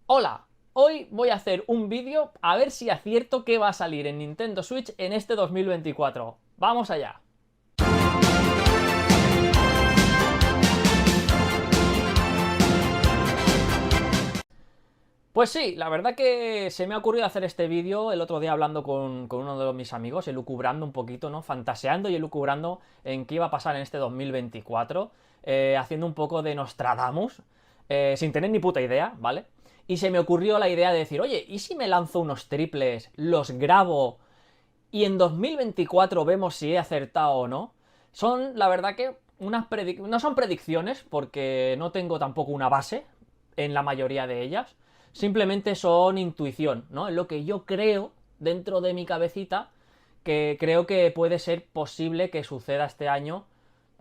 Hola, hoy voy a hacer un vídeo a ver si acierto qué va a salir en Nintendo Switch en este 2024. ¡Vamos allá! Pues sí, la verdad que se me ha ocurrido hacer este vídeo el otro día hablando con uno de mis amigos, elucubrando un poquito, ¿no? Fantaseando y elucubrando en qué iba a pasar en este 2024, haciendo un poco de Nostradamus, sin tener ni puta idea, ¿vale? Y se me ocurrió la idea de decir, oye, ¿y si me lanzo unos triples, los grabo y en 2024 vemos si he acertado o no? Son, la verdad que, no son predicciones, porque no tengo tampoco una base en la mayoría de ellas. Simplemente son intuición, ¿no? Es lo que yo creo dentro de mi cabecita, que creo que puede ser posible que suceda este año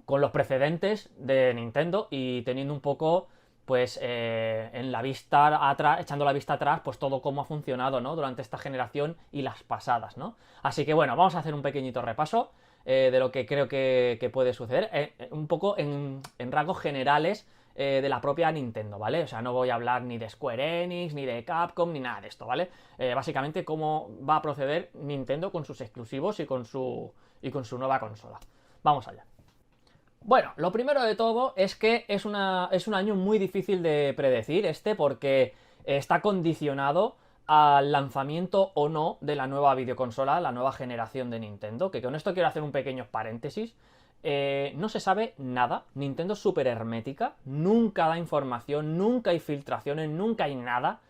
con los precedentes de Nintendo y teniendo un poco, pues, en la vista atrás, echando la vista atrás, pues todo cómo ha funcionado, ¿no? Durante esta generación y las pasadas, ¿no? Así que bueno, vamos a hacer un pequeñito repaso de lo que creo que puede suceder, un poco en rasgos generales de la propia Nintendo, ¿vale? O sea, no voy a hablar ni de Square Enix, ni de Capcom, ni nada de esto, ¿vale? Básicamente cómo va a proceder Nintendo con sus exclusivos y con su nueva consola. Vamos allá. Bueno, lo primero de todo es que es un año muy difícil de predecir porque está condicionado al lanzamiento o no de la nueva videoconsola, la nueva generación de Nintendo, que con esto quiero hacer un pequeño paréntesis. No se sabe nada, Nintendo es súper hermética, nunca da información, nunca hay filtraciones, nunca hay nada.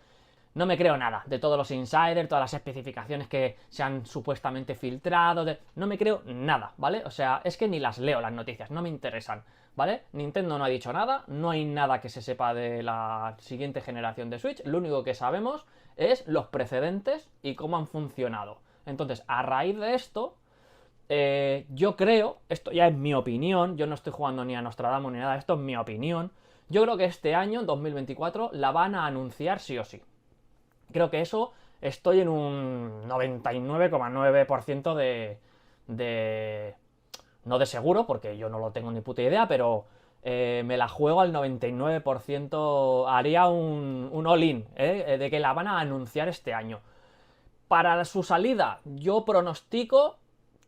No me creo nada de todos los insiders, todas las especificaciones que se han supuestamente filtrado. No me creo nada, ¿vale? O sea, es que ni las leo las noticias, no me interesan, ¿vale? Nintendo no ha dicho nada, no hay nada que se sepa de la siguiente generación de Switch. Lo único que sabemos es los precedentes y cómo han funcionado. Entonces, a raíz de esto, yo creo, esto ya es mi opinión, yo no estoy jugando ni a Nostradamus ni nada, esto es mi opinión. Yo creo que este año, 2024, la van a anunciar sí o sí. Creo que eso estoy en un 99,9% de... No de seguro, porque yo no lo tengo ni puta idea, pero me la juego al 99%, haría un all-in, de que la van a anunciar este año. Para su salida, yo pronostico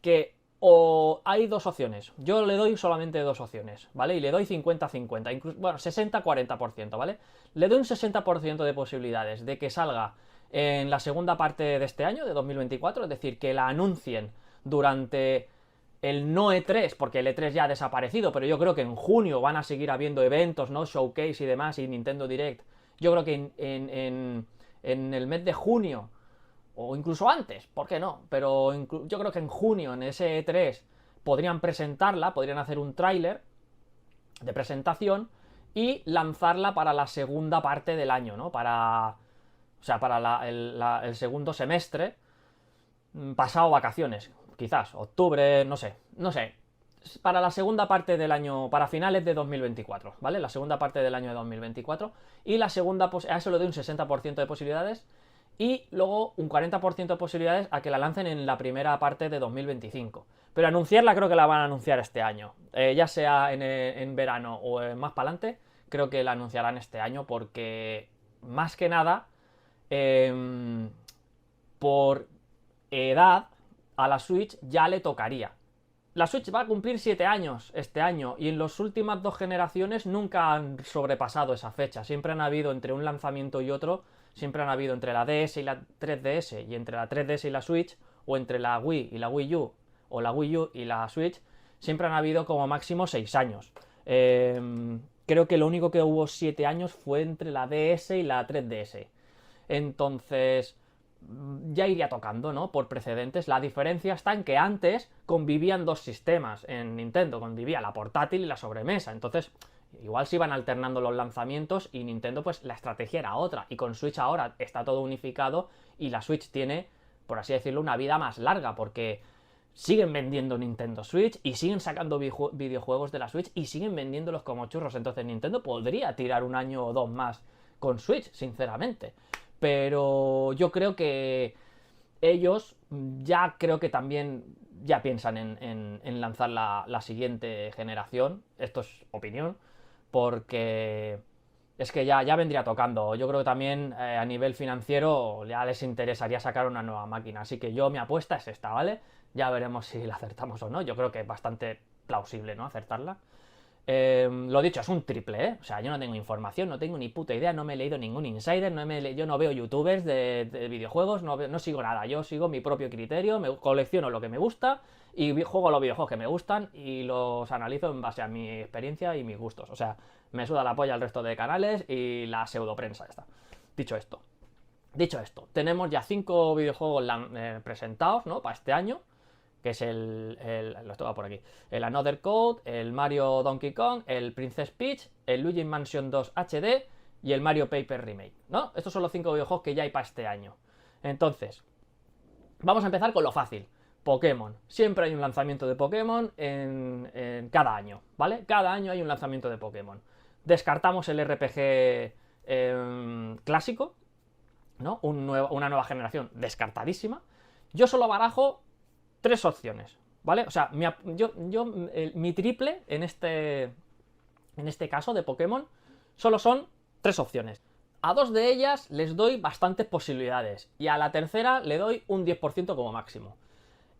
que o hay dos opciones. Yo le doy solamente dos opciones, ¿vale? Y le doy 50-50, incluso, bueno, 60-40%, ¿vale? Le doy un 60% de posibilidades de que salga en la segunda parte de este año, de 2024, es decir, que la anuncien durante el no E3, porque el E3 ya ha desaparecido, pero yo creo que en junio van a seguir habiendo eventos, ¿no? Showcase y demás, y Nintendo Direct. Yo creo que en el mes de junio o incluso antes, ¿por qué no? Pero yo creo que en junio, en ese E3, podrían presentarla, podrían hacer un tráiler de presentación y lanzarla para la segunda parte del año, ¿no? O sea, para el segundo semestre, pasado vacaciones, quizás, octubre, no sé, para la segunda parte del año, para finales de 2024, ¿vale? La segunda parte del año de 2024. Y la segunda, a eso le doy un 60% de posibilidades. Y luego un 40% de posibilidades a que la lancen en la primera parte de 2025. Pero anunciarla creo que la van a anunciar este año. Ya sea en verano o más para adelante, creo que la anunciarán este año porque, más que nada, eh, por edad, a la Switch ya le tocaría. La Switch va a cumplir 7 años este año y en las últimas dos generaciones nunca han sobrepasado esa fecha. Siempre han habido entre un lanzamiento y otro, siempre han habido entre la DS y la 3DS y entre la 3DS y la Switch, o entre la Wii y la Wii U, o la Wii U y la Switch, siempre han habido como máximo 6 años. Creo que lo único que hubo 7 años fue entre la DS y la 3DS. Entonces, ya iría tocando, ¿no? Por precedentes. La diferencia está en que antes convivían dos sistemas en Nintendo, convivía la portátil y la sobremesa. Entonces, igual se iban alternando los lanzamientos y Nintendo, pues la estrategia era otra. Y con Switch ahora está todo unificado y la Switch tiene, por así decirlo, una vida más larga porque siguen vendiendo Nintendo Switch y siguen sacando videojuegos de la Switch y siguen vendiéndolos como churros. Entonces Nintendo podría tirar un año o dos más con Switch, sinceramente. Pero yo creo que ellos ya creo que también ya piensan en lanzar la siguiente generación. Esto es opinión. Porque es que ya vendría tocando. Yo creo que también a nivel financiero ya les interesaría sacar una nueva máquina. Así que mi apuesta es esta, ¿vale? Ya veremos si la acertamos o no. Yo creo que es bastante plausible, ¿no? Acertarla. Lo dicho, es un triple, ¿eh? O sea, yo no tengo información, no tengo ni puta idea, no me he leído ningún insider, yo no veo youtubers de videojuegos, no sigo nada, yo sigo mi propio criterio, me colecciono lo que me gusta y juego los videojuegos que me gustan y los analizo en base a mi experiencia y mis gustos. O sea, me suda la polla el resto de canales y la pseudoprensa esta. Dicho esto, tenemos ya 5 videojuegos presentados, ¿no? Para este año, que es lo tengo por aquí, el Another Code, el Mario Donkey Kong, el Princess Peach, el Luigi Mansion 2 HD y el Mario Paper Remake, ¿no? Estos son los 5 videojuegos que ya hay para este año. Entonces, vamos a empezar con lo fácil. Pokémon. Siempre hay un lanzamiento de Pokémon en cada año, ¿vale? Cada año hay un lanzamiento de Pokémon. Descartamos el RPG clásico, ¿no? Una nueva generación descartadísima. Yo solo barajo 3 opciones, ¿vale? O sea, mi triple en este caso de Pokémon solo son 3 opciones. A 2 de ellas les doy bastantes posibilidades y a la tercera le doy un 10% como máximo.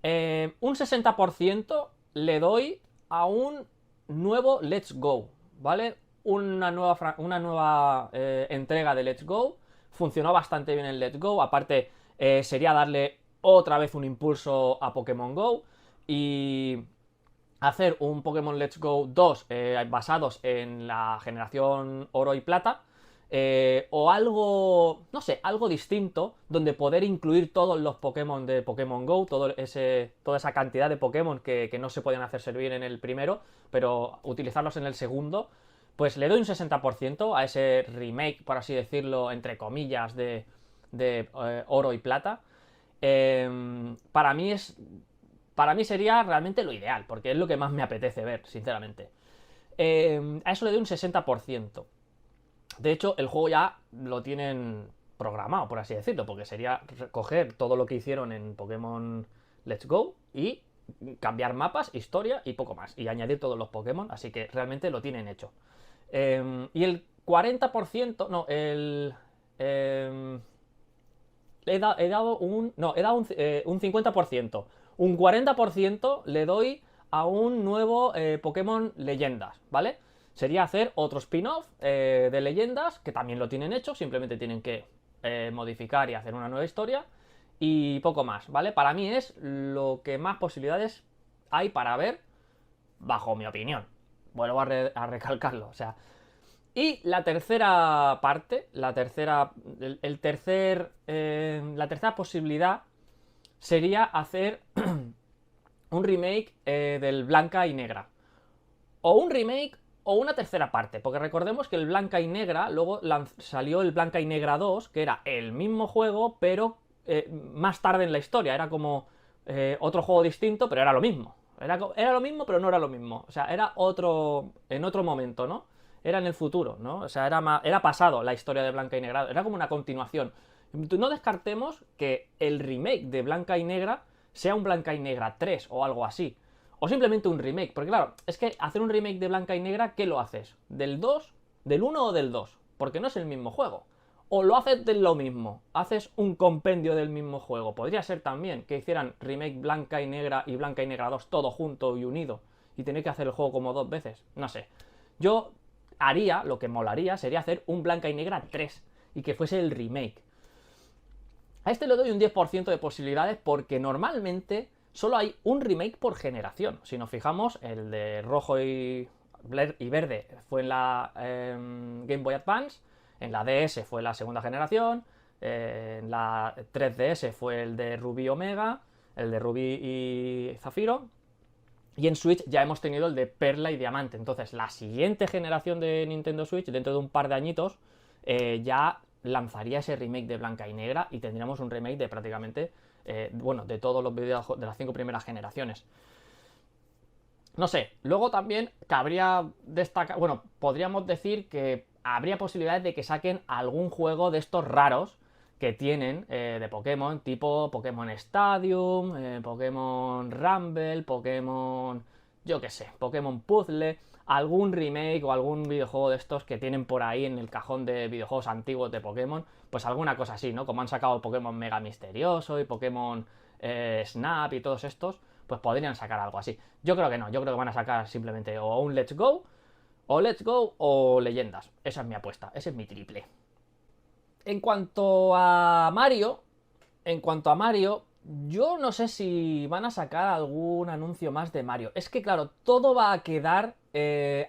Un 60% le doy a un nuevo Let's Go, ¿vale? Una nueva entrega de Let's Go. Funcionó bastante bien el Let's Go. Aparte, sería darle otra vez un impulso a Pokémon Go y hacer un Pokémon Let's Go 2 basados en la generación oro y plata. O algo, no sé, algo distinto donde poder incluir todos los Pokémon de Pokémon GO, toda esa cantidad de Pokémon que no se pueden hacer servir en el primero, pero utilizarlos en el segundo, pues le doy un 60% a ese remake, por así decirlo, entre comillas, de oro y plata. Para mí sería realmente lo ideal, porque es lo que más me apetece ver, sinceramente. A eso le doy un 60%. De hecho, el juego ya lo tienen programado, por así decirlo, porque sería coger todo lo que hicieron en Pokémon Let's Go y cambiar mapas, historia y poco más. Y añadir todos los Pokémon, así que realmente lo tienen hecho. Y el 40%, no, he dado un 50%. Un 40% le doy a un nuevo Pokémon Leyendas, ¿vale? Sería hacer otro spin-off de Leyendas, que también lo tienen hecho, simplemente tienen que modificar y hacer una nueva historia. Y poco más, ¿vale? Para mí es lo que más posibilidades hay para ver, bajo mi opinión. Vuelvo a recalcarlo, o sea. Y la tercera parte, la tercera posibilidad sería hacer un remake del Blanca y Negra. O un remake o una tercera parte, porque recordemos que el Blanca y Negra, luego salió el Blanca y Negra 2, que era el mismo juego, pero más tarde en la historia, era como otro juego distinto, pero era lo mismo. Era lo mismo, pero no era lo mismo. O sea, era en otro momento, ¿no? Era en el futuro, ¿no? O sea, era pasado la historia de Blanca y Negra, era como una continuación. No descartemos que el remake de Blanca y Negra sea un Blanca y Negra 3 o algo así. O simplemente un remake, porque claro, es que hacer un remake de Blanca y Negra, ¿qué lo haces? ¿Del 2? ¿Del 1 o del 2? Porque no es el mismo juego. O lo haces de lo mismo, haces un compendio del mismo juego. Podría ser también que hicieran remake Blanca y Blanca y Negra 2 todo junto y unido y tener que hacer el juego como 2 veces. No sé. Yo haría, lo que molaría sería hacer un Blanca y Negra 3 y que fuese el remake. A este le doy un 10% de posibilidades porque normalmente solo hay un remake por generación. Si nos fijamos, el de rojo y verde fue en la Game Boy Advance, en la DS fue la segunda generación, en la 3DS fue el de Rubí Omega, el de Rubí y Zafiro, y en Switch ya hemos tenido el de Perla y Diamante. Entonces, la siguiente generación de Nintendo Switch, dentro de un par de añitos, ya lanzaría ese remake de Blanca y Negra y tendríamos un remake de prácticamente, de todos los videojuegos de las 5 primeras generaciones. No sé, luego también cabría destacar, podríamos decir que habría posibilidades de que saquen algún juego de estos raros que tienen de Pokémon, tipo Pokémon Stadium, Pokémon Rumble, Pokémon, yo qué sé, Pokémon Puzzle, algún remake o algún videojuego de estos que tienen por ahí en el cajón de videojuegos antiguos de Pokémon, pues alguna cosa así, ¿no? Como han sacado Pokémon Mega Misterioso y Pokémon Snap y todos estos, pues podrían sacar algo así. Yo creo que no, yo creo que van a sacar simplemente o un Let's Go, o Leyendas. Esa es mi apuesta, ese es mi triple. En cuanto a Mario, yo no sé si van a sacar algún anuncio más de Mario. Es que claro, todo va a quedar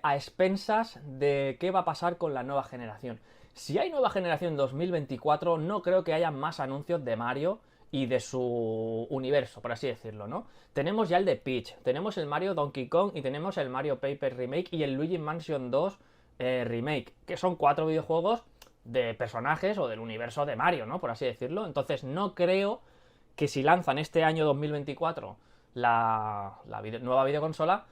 a expensas de qué va a pasar con la nueva generación. Si hay nueva generación en 2024, no creo que haya más anuncios de Mario y de su universo, por así decirlo, ¿no? Tenemos ya el de Peach, tenemos el Mario Donkey Kong y tenemos el Mario Paper Remake y el Luigi Mansion 2 Remake, que son 4 videojuegos de personajes o del universo de Mario, ¿no? Por así decirlo. Entonces no creo que si lanzan este año 2024 la nueva videoconsola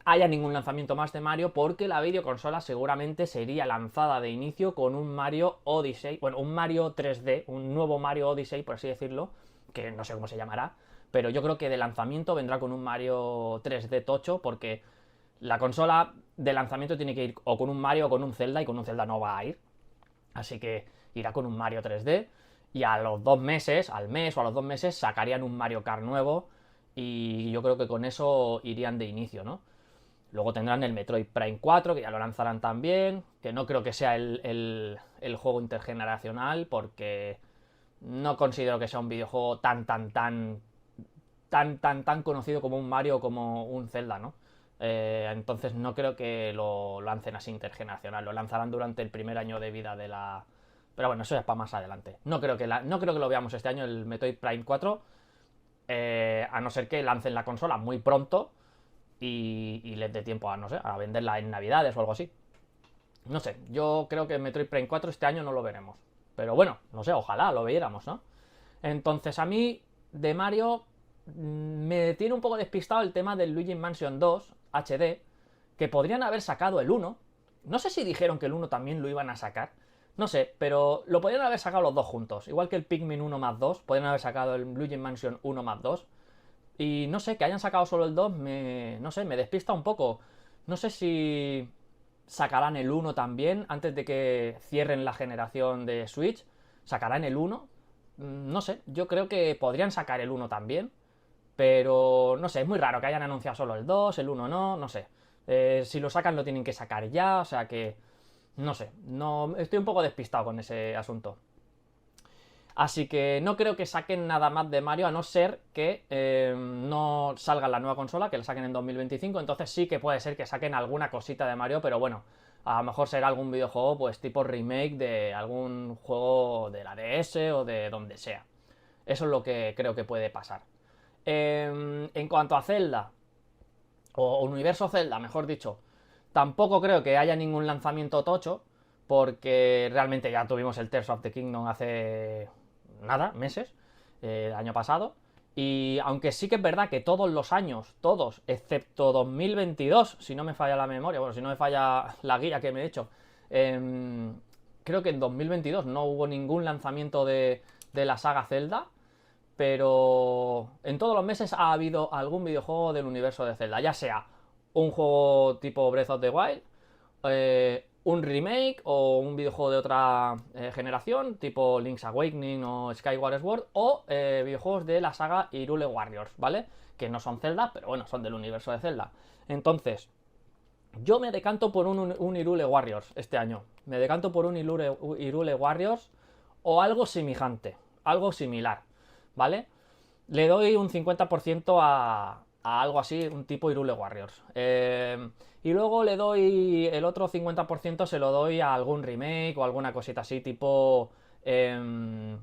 haya ningún lanzamiento más de Mario, porque la videoconsola seguramente sería lanzada de inicio con un Mario Odyssey, bueno, un Mario 3D, un nuevo Mario Odyssey, por así decirlo, que no sé cómo se llamará, pero yo creo que de lanzamiento vendrá con un Mario 3D tocho, porque la consola de lanzamiento tiene que ir o con un Mario o con un Zelda, y con un Zelda no va a ir, así que irá con un Mario 3D, y a los 2 meses, al mes o a los 2 meses, sacarían un Mario Kart nuevo, y yo creo que con eso irían de inicio, ¿no? Luego tendrán el Metroid Prime 4, que ya lo lanzarán también, que no creo que sea el juego intergeneracional, porque no considero que sea un videojuego tan conocido como un Mario o como un Zelda, ¿no? Entonces no creo que lo lancen así intergeneracional, lo lanzarán durante el primer año de vida de la... Pero bueno, eso ya es para más adelante. No creo que lo veamos este año, el Metroid Prime 4, a no ser que lancen la consola muy pronto y les dé tiempo a, no sé, a venderla en Navidades o algo así. No sé, yo creo que Metroid Prime 4 este año no lo veremos. Pero bueno, no sé, ojalá lo viéramos, ¿no? Entonces a mí, de Mario, me tiene un poco despistado el tema del Luigi Mansion 2 HD, que podrían haber sacado el 1. No sé si dijeron que el 1 también lo iban a sacar. No sé, pero lo podrían haber sacado los dos juntos. Igual que el Pikmin 1 más 2, podrían haber sacado el Luigi Mansion 1 más 2. Y no sé, que hayan sacado solo el 2, no sé, me despista un poco. No sé si sacarán el 1 también antes de que cierren la generación de Switch. ¿Sacarán el 1? No sé, yo creo que podrían sacar el 1 también. Pero no sé, es muy raro que hayan anunciado solo el 2, el 1 no, no sé. Si lo sacan lo tienen que sacar ya, o sea que... No sé, no, estoy un poco despistado con ese asunto. Así que no creo que saquen nada más de Mario, a no ser que no salga la nueva consola, que la saquen en 2025. Entonces sí que puede ser que saquen alguna cosita de Mario, pero bueno, a lo mejor será algún videojuego pues tipo remake de algún juego de la DS o de donde sea. Eso es lo que creo que puede pasar. En cuanto a Zelda, o Universo Zelda, mejor dicho, tampoco creo que haya ningún lanzamiento tocho, porque realmente ya tuvimos el Tears of the Kingdom hace nada, meses, el año pasado. Y aunque sí que es verdad que todos los años, todos, excepto 2022, si no me falla la memoria, bueno, si no me falla la guía que me he hecho, creo que en 2022 no hubo ningún lanzamiento de la saga Zelda, pero en todos los meses ha habido algún videojuego del universo de Zelda, ya sea un juego tipo Breath of the Wild, un remake o un videojuego de otra generación, tipo Link's Awakening o Skyward Sword, o videojuegos de la saga Hyrule Warriors, ¿vale? Que no son Zelda, pero bueno, son del universo de Zelda. Entonces, yo me decanto por un Hyrule Warriors este año. Me decanto por un Hyrule Warriors o algo semejante, algo similar, ¿vale? Le doy un 50% a algo así, un tipo Hyrule Warriors. Y luego le doy el otro 50%, se lo doy a algún remake o alguna cosita así, tipo algún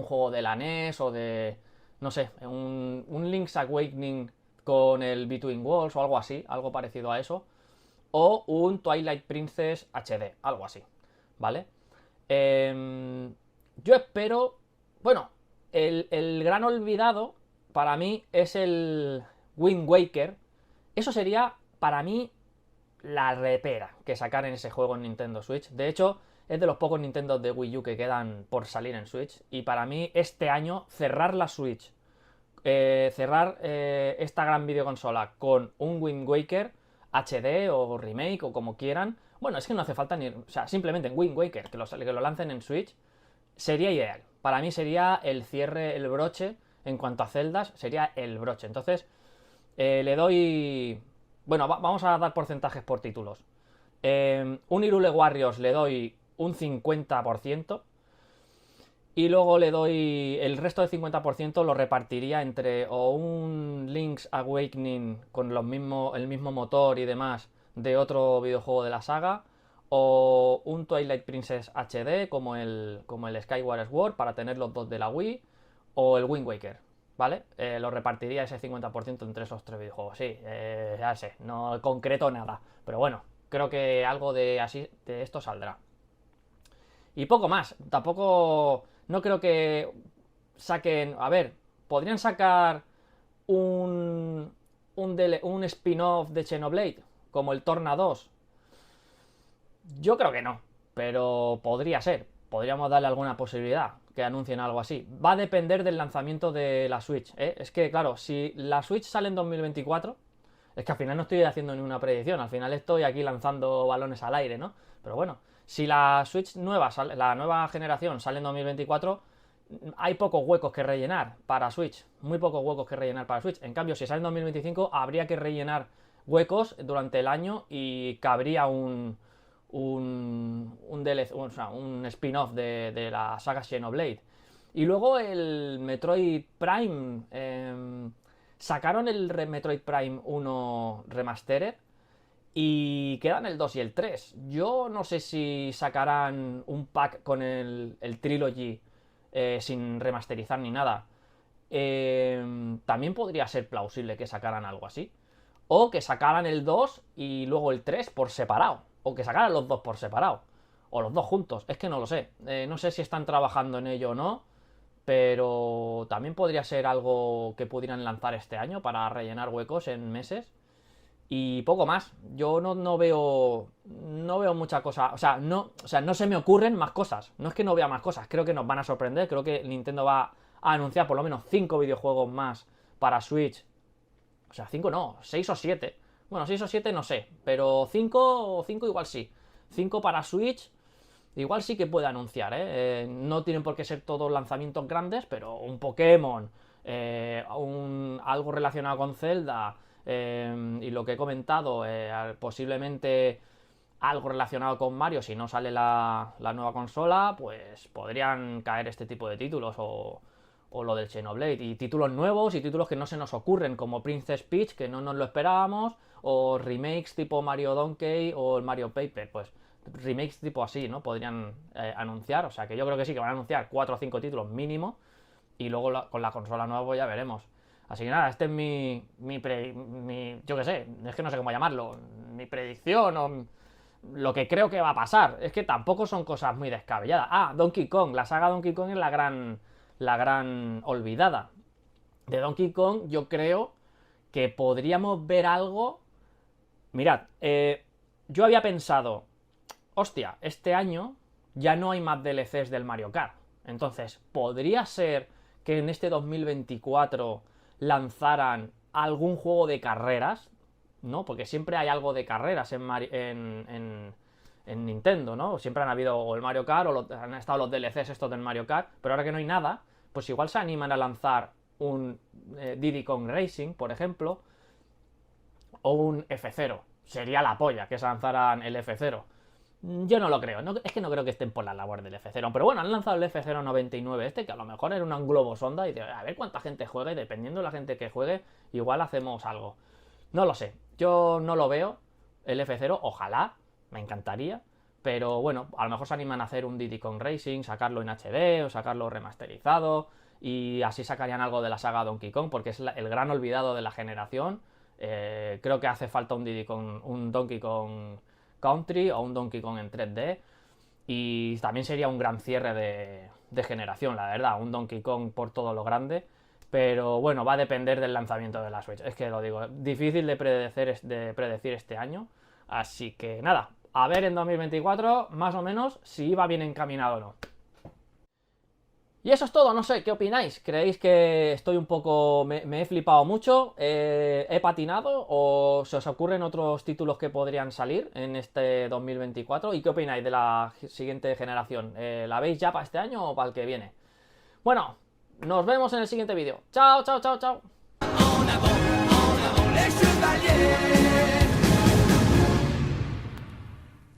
juego de la NES o de, no sé, un Link's Awakening con el Between Worlds o algo así, algo parecido a eso. O un Twilight Princess HD, algo así, ¿vale? Yo espero, bueno, el gran olvidado para mí es el Wind Waker. Eso sería para mí la repera que sacar en ese juego en Nintendo Switch. De hecho, es de los pocos Nintendo de Wii U que quedan por salir en Switch. Y para mí este año cerrar la Switch, cerrar esta gran videoconsola con un Wind Waker, HD o remake o como quieran. Bueno, es que no hace falta ni... O sea, simplemente en Wind Waker, que lo lancen en Switch, sería ideal. Para mí sería el cierre, el broche, en cuanto a celdas, sería el broche. Entonces, le doy... Bueno, vamos a dar porcentajes por títulos. Un Hyrule Warriors le doy un 50%. Y luego le doy el resto del 50% lo repartiría entre o un Link's Awakening con el mismo motor y demás de otro videojuego de la saga, o un Twilight Princess HD como el Skyward Sword para tener los dos de la Wii, o el Wind Waker, ¿vale? Lo repartiría ese 50% entre esos tres videojuegos. Sí, ya sé, no concreto nada, pero bueno, creo que algo de así de esto saldrá. Y poco más, tampoco... No creo que saquen... A ver, podrían sacar un spin-off de Xenoblade, como el Torna 2. Yo creo que no, pero podría ser. Podríamos darle alguna posibilidad que anuncien algo así. Va a depender del lanzamiento de la Switch, ¿eh? Es que, claro, si la Switch sale en 2024, es que al final no estoy haciendo ninguna predicción, al final estoy aquí lanzando balones al aire, ¿no? Pero bueno, si la Switch nueva, la nueva generación sale en 2024, hay pocos huecos que rellenar para Switch, muy pocos huecos que rellenar para Switch. En cambio, si sale en 2025, habría que rellenar huecos durante el año y cabría un DLC, o sea, un spin-off de la saga Xenoblade. Y luego el Metroid Prime. Sacaron el Metroid Prime 1 Remastered y quedan el 2 y el 3. Yo no sé si sacarán un pack con el Trilogy sin remasterizar ni nada. También podría ser plausible que sacaran algo así. O que sacaran el 2 y luego el 3 por separado. O que sacaran los dos por separado. O los dos juntos. Es que no lo sé. No sé si están trabajando en ello o no. Pero también podría ser algo que pudieran lanzar este año para rellenar huecos en meses. Y poco más. Yo no veo. No veo mucha cosa. No se me ocurren más cosas. No es que no vea más cosas. Creo que nos van a sorprender. Creo que Nintendo va a anunciar por lo menos 5 videojuegos más para Switch. O sea, 5 no, 6 o 7. Bueno, 6 o 7 no sé. Pero 5 igual sí. 5 para Switch. Igual sí que puede anunciar, ¿eh? No tienen por qué ser todos lanzamientos grandes, pero un Pokémon, algo relacionado con Zelda, y lo que he comentado, posiblemente algo relacionado con Mario, si no sale la nueva consola, pues podrían caer este tipo de títulos o lo del Xenoblade. Y títulos nuevos y títulos que no se nos ocurren, como Princess Peach, que no nos lo esperábamos, o remakes tipo Mario Donkey o el Mario Paper, pues remakes tipo así, ¿no? Podrían anunciar, o sea que yo creo que sí que van a anunciar 4 o 5 títulos mínimo y luego con la consola nueva pues ya veremos. Así que nada, este es yo qué sé, es que no sé cómo llamarlo, mi predicción o lo que creo que va a pasar. Es que tampoco son cosas muy descabelladas. Ah, Donkey Kong, la saga Donkey Kong es la gran olvidada. De Donkey Kong yo creo que podríamos ver algo. Mirad, yo había pensado, hostia, este año ya no hay más DLCs del Mario Kart. Entonces, ¿podría ser que en este 2024 lanzaran algún juego de carreras? ¿No? Porque siempre hay algo de carreras en Nintendo, ¿no? Siempre han habido o el Mario Kart o han estado los DLCs estos del Mario Kart, pero ahora que no hay nada, pues igual se animan a lanzar un Diddy Kong Racing, por ejemplo, o un F0. Sería la polla que se lanzaran el F0. Yo no lo creo, es que no creo que estén por la labor del F0. Pero bueno, han lanzado el F099 este, que a lo mejor era un globo sonda y a ver cuánta gente juegue, y dependiendo de la gente que juegue, igual hacemos algo. No lo sé, yo no lo veo, el F0, ojalá, me encantaría. Pero bueno, a lo mejor se animan a hacer un Diddy Kong Racing, sacarlo en HD o sacarlo remasterizado. Y así sacarían algo de la saga Donkey Kong, porque es el gran olvidado de la generación. Creo que hace falta un Donkey Kong Country o un Donkey Kong en 3D. Y también sería un gran cierre de generación, la verdad. Un Donkey Kong por todo lo grande. Pero bueno, va a depender del lanzamiento de la Switch. Es que lo digo, difícil de predecir este año. Así que nada, a ver en 2024 más o menos si iba bien encaminado o no. Y eso es todo, no sé, ¿qué opináis? ¿Creéis que estoy un poco... me he flipado mucho? ¿He patinado? ¿O se os ocurren otros títulos que podrían salir en este 2024? ¿Y qué opináis de la siguiente generación? ¿La veis ya para este año o para el que viene? Bueno, nos vemos en el siguiente vídeo. Chao, chao, chao, chao. En avant, les chevaliers.